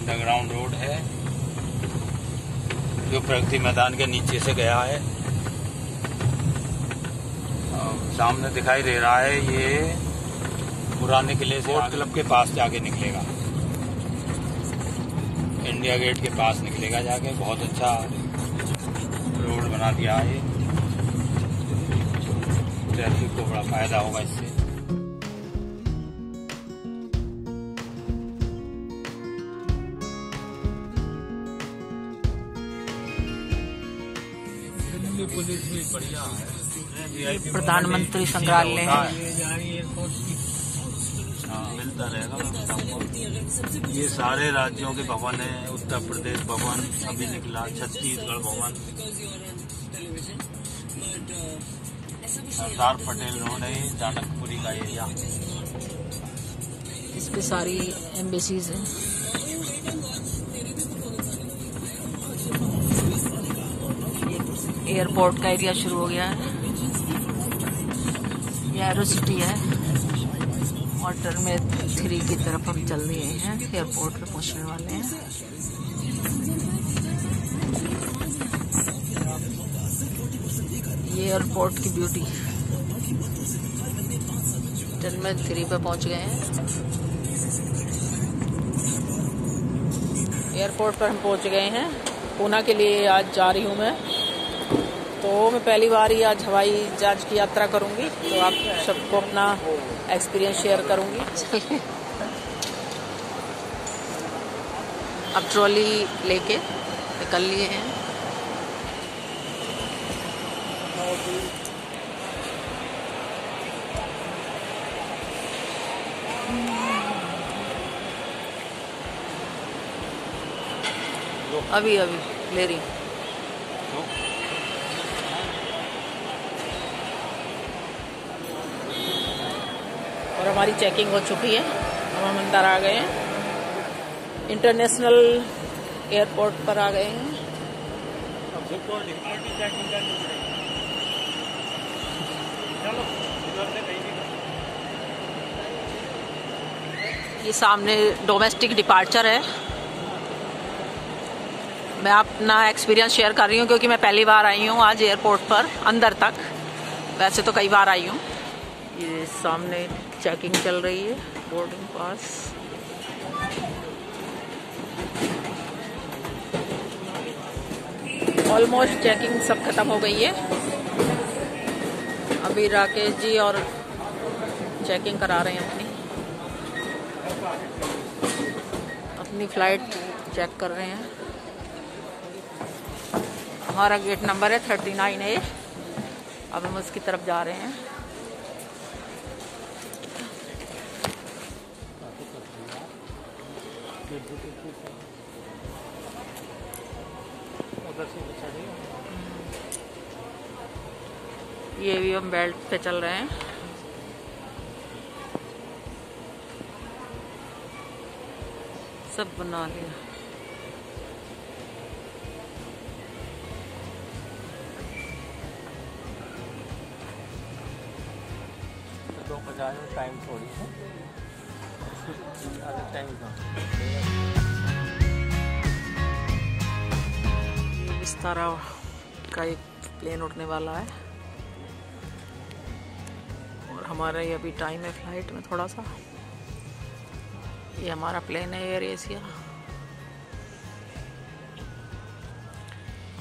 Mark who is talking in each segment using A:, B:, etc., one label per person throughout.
A: Underground road है जो प्रगति मैदान के नीचे से गया है। सामने दिखाई दे रहा है ये पुराने किले से क्लब के पास जाके निकलेगा, इंडिया गेट के पास निकलेगा जाके। बहुत अच्छा रोड बना दिया है, ट्रैफिक को बड़ा फायदा होगा इससे। पुलिस भी बढ़िया है,
B: प्रधानमंत्री संग्रहालय है।
A: मिलता रहेगा। ये सारे राज्यों के भवन है, उत्तर प्रदेश भवन अभी निकला, छत्तीसगढ़ भवन, सरदार पटेल रोड है, जानकपुरी का एरिया।
B: इस पे सारी एम्बेसीज हैं। एयरपोर्ट का एरिया शुरू हो गया है। ये एरो सिटी है और टर्मिनल 3 की तरफ हम चल रहे हैं, एयरपोर्ट पे पहुंचने वाले हैं। ये एयरपोर्ट की ब्यूटी। टर्मिनल 3 पे पहुंच गए हैं। एयरपोर्ट पर हम पहुंच गए हैं। पूना के लिए आज जा रही हूँ मैं, तो मैं पहली बार ही आज हवाई जहाज की यात्रा करूंगी, तो आप सबको अपना एक्सपीरियंस शेयर करूंगी। अब ट्रॉली लेके निकल लिए हैं। अभी ले रही। और हमारी चेकिंग हो चुकी है, हम अंदर आ गए हैं। इंटरनेशनल एयरपोर्ट पर आ गए हैं। ये सामने डोमेस्टिक डिपार्चर है। मैं अपना एक्सपीरियंस शेयर कर रही हूँ क्योंकि मैं पहली बार आई हूँ आज एयरपोर्ट पर अंदर तक। वैसे तो कई बार आई हूँ। ये सामने चेकिंग चल रही है, बोर्डिंग पास। ऑलमोस्ट चेकिंग सब खत्म हो गई है। अभी राकेश जी और चेकिंग करा रहे हैं, अपनी फ्लाइट चेक कर रहे हैं। हमारा गेट नंबर है 39A। अब हम उसकी तरफ जा रहे हैं। ये भी हम बेल्ट पे चल रहे हैं। सब बना लिया।
A: टाइम थोड़ी है, टाइम
B: विस्तारा का एक प्लेन उड़ने वाला है और हमारा ये अभी टाइम है फ्लाइट में थोड़ा सा। ये हमारा प्लेन है एयर एशिया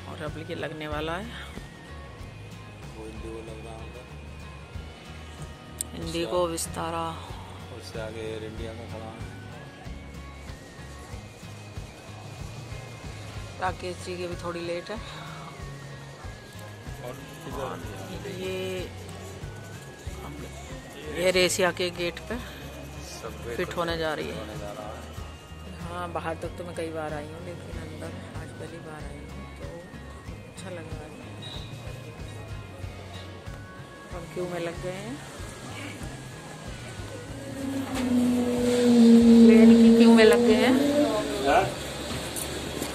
B: और अब ये लगने वाला है। इंडिगो विस्तारा,
A: उससे आगे एयर इंडिया का खड़ा है।
B: राकेश जी की भी थोड़ी लेट है। और ये एयर एशिया के गेट पे फिट होने जा रही है। हाँ, बाहर तक तो मैं कई बार आई हूँ, लेकिन अंदर आज पहली बार आई हूँ, तो अच्छा लग रहा है। हम क्यों में लग गए हैं। प्लेन की क्यू में लग गए हैं।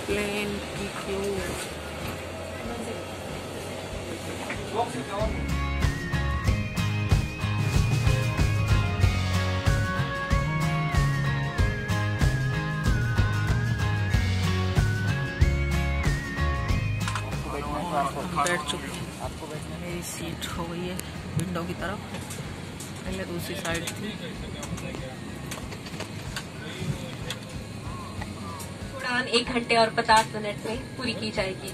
B: प्लेन की क्यू। बैठ चुकी हैं। आपको बैठने मेरी सीट हो गई है विंडो की तरफ, पहले दूसरी साइड थी।
C: उड़ान 1 घंटे और 50 मिनट में पूरी की जाएगी।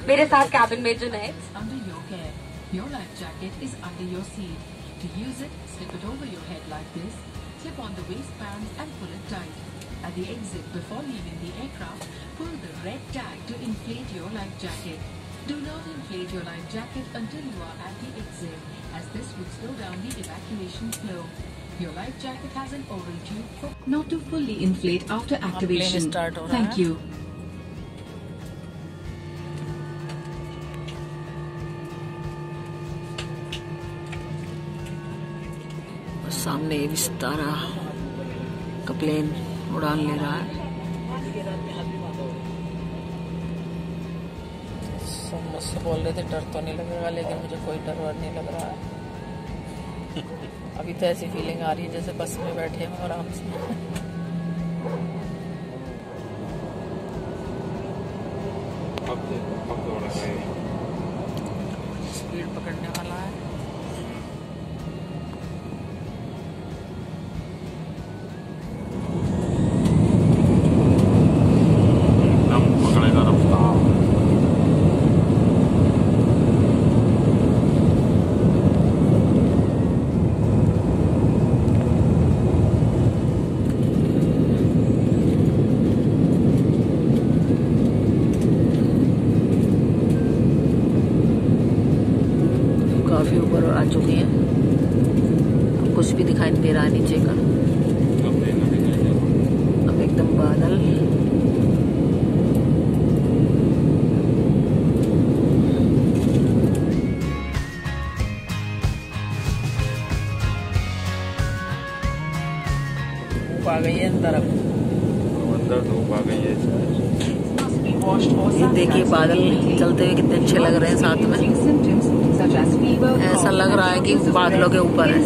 C: मेरे साथ कैबिन में Junaid.
D: Under your care, your life jacket is under your seat. To use it, slip it over your head like this, slip on the waistbands and pull it tight. At the exit before leaving the aircraft, pull the red tag to inflate your life jacket. Do not inflate your life jacket until you are at the exit, as this would slow down the evacuation flow. Your life jacket has an oral tube for not to fully inflate after activation.
B: start हो रहा
D: Thank
B: है।
D: you.
B: सामने विस्तारा का plane उड़ान ले रहा है। सब मुझसे बोल रहे थे डर तो नहीं लगेगा, लेकिन मुझे कोई डर वर नहीं लग रहा है। अभी तो ऐसी फीलिंग आ रही है जैसे बस में बैठे हैं आराम से। स्पीड पकड़ने वाला है। काफी ऊपर आ चुकी हैं, अब कुछ भी दिखाई नहीं दे रहा है नीचे का। अब एकदम बादल। धूप आ गई है अंदर, अब
A: अंदर धूप आ गई है।
B: ये देखिए बादल चलते हुए कितने अच्छे लग रहे हैं साथ में। ऐसा लग रहा है कि बादलों के ऊपर है।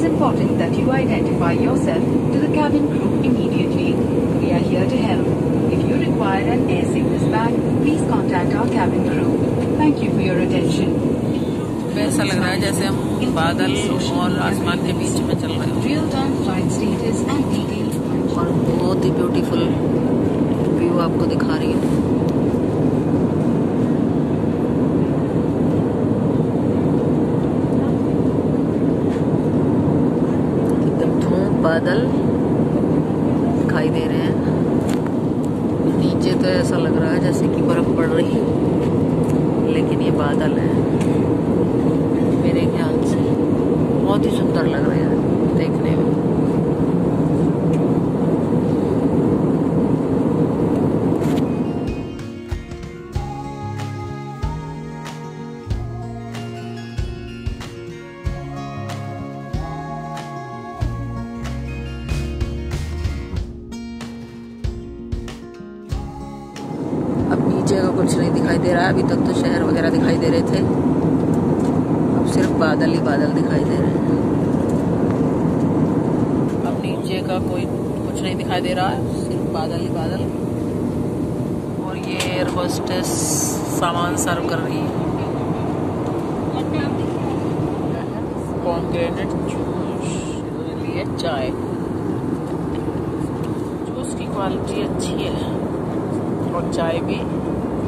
B: ऐसा लग रहा है जैसे हम बादल और आसमान के बीच में चल रहे हैं, और बहुत ही ब्यूटीफुल व्यू आपको दिखा रही हूँ। बादल दिखाई दे रहे हैं नीचे, तो ऐसा लग रहा है जैसे कि बर्फ पड़ रही है, लेकिन ये बादल है। मेरे ख्याल से बहुत ही सुंदर लग रहे हैं देखने में। जगह कुछ नहीं दिखाई दे रहा है। अभी तक तो शहर वगैरह दिखाई दे रहे थे, अब सिर्फ बादल ही बादल दिखाई दे रहे हैं। अब नीचे का कोई कुछ नहीं दिखाई दे रहा है, सिर्फ बादल ही बादल। और ये एयर होस्टेस सामान सर्व कर रही है। पोमग्रेनेट जूस लिए चाय, जूस की क्वालिटी अच्छी है और चाय भी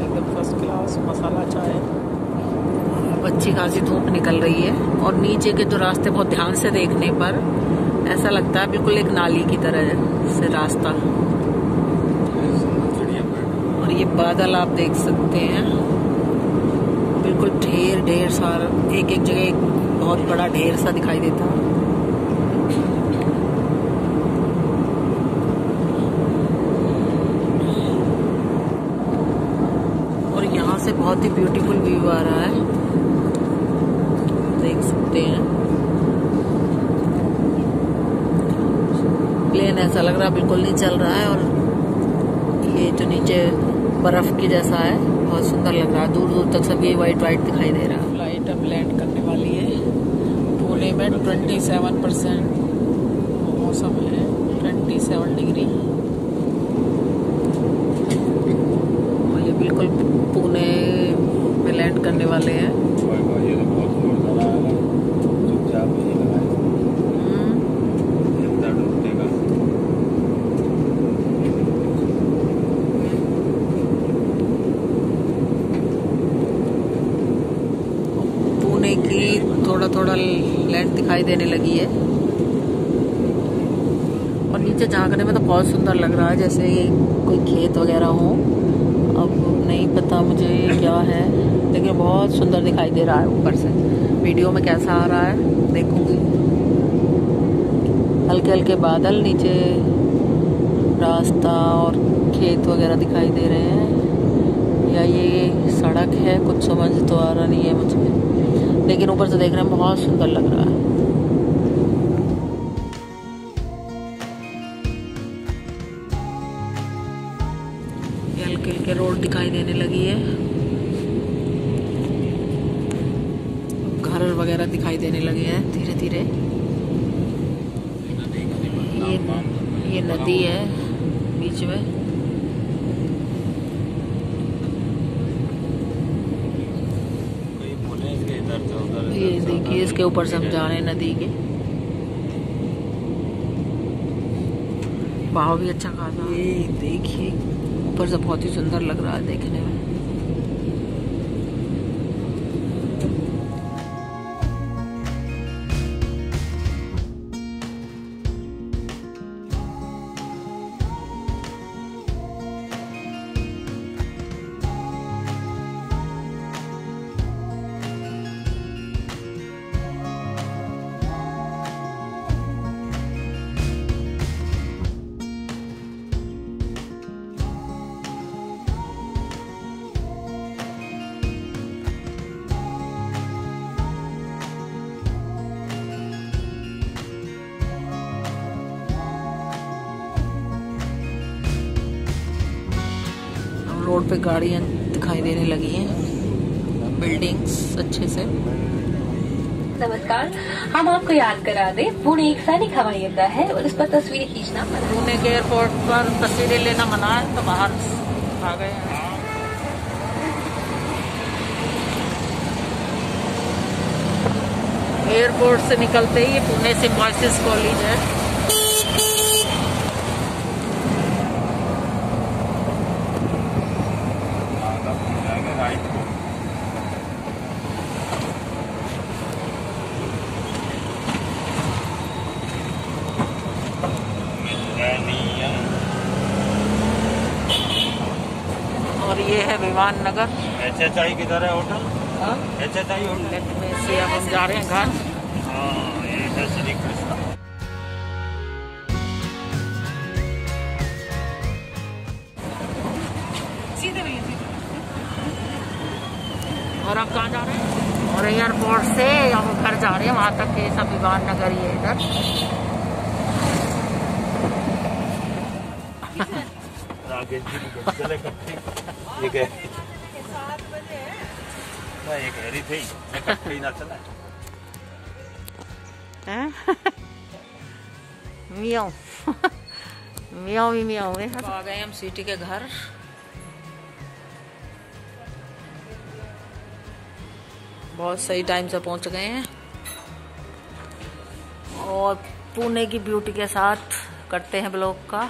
B: एकदम फर्स्ट क्लास मसाला चाय। अच्छी खासी धूप निकल रही है, और नीचे के जो रास्ते बहुत ध्यान से देखने पर ऐसा लगता है बिल्कुल एक नाली की तरह से रास्ता। और ये बादल आप देख सकते हैं, बिल्कुल ढेर सारा, एक जगह एक बहुत बड़ा ढेर सा दिखाई देता है। यहाँ से बहुत ही ब्यूटीफुल व्यू आ रहा है, देख सकते हैं। प्लेन ऐसा लग रहा है बिल्कुल नहीं चल रहा है, और ये जो नीचे बर्फ की जैसा है बहुत सुंदर लग रहा है। दूर दूर तक सब ये वाइट दिखाई दे रहा है। फ्लाइट अब लैंड करने वाली है पुणे में। 27% मौसम है, 27 डिग्री। और ये बिल्कुल पुणे में लैंड करने वाले हैं। दिखाई देने लगी है और नीचे झांकने में तो बहुत सुंदर लग रहा है, जैसे ये कोई खेत वगैरह हो। अब नहीं पता मुझे ये क्या है, लेकिन बहुत सुंदर दिखाई दे रहा है ऊपर से। वीडियो में कैसा आ रहा है देखूंगी। हल्के हल्के बादल, नीचे रास्ता और खेत वगैरह दिखाई दे रहे हैं, या ये सड़क है, कुछ समझ तो आ रहा नहीं है मुझे, लेकिन ऊपर से देखने में बहुत सुंदर लग रहा है। ये हल्के हल्के रोड दिखाई देने लगी है, घर वगैरह दिखाई देने लगे हैं धीरे धीरे। ये नदी है बीच में। ये देखिए, इसके ऊपर से हम जा रहे हैं नदी के। बहाव भी अच्छा खासा। ये देखिए ऊपर से बहुत ही सुंदर लग रहा है देखने में। रोड पे गाड़ियां दिखाई देने लगी हैं, बिल्डिंग्स अच्छे से।
C: नमस्कार, हम आपको याद करा दें, पुणे एक सैनिक हवाई अड्डा है और इस पर तस्वीरें खींचना मना है।
B: पुणे के एयरपोर्ट पर तस्वीरें लेना मना है, तो बाहर आ गए हैं। एयरपोर्ट से निकलते ही पुणे सिम्बायोसिस कॉलेज है। और ये है विमान नगर।
A: HHI किधर है होटल? HHI होटल
B: में से अब हम जा रहे हैं घर।
A: हाँ, ये है श्री कृष्णा।
B: और आप कहाँ जा रहे हैं? और एयरपोर्ट से हम घर जा रहे हैं, वहाँ तक के सब विमान नगर ही है इधर। मियाओ मियाओ भी मियाओ है। आ गए हम सिटी के घर। बहुत सही टाइम से पहुंच गए हैं और पुणे की ब्यूटी के साथ करते हैं ब्लॉग का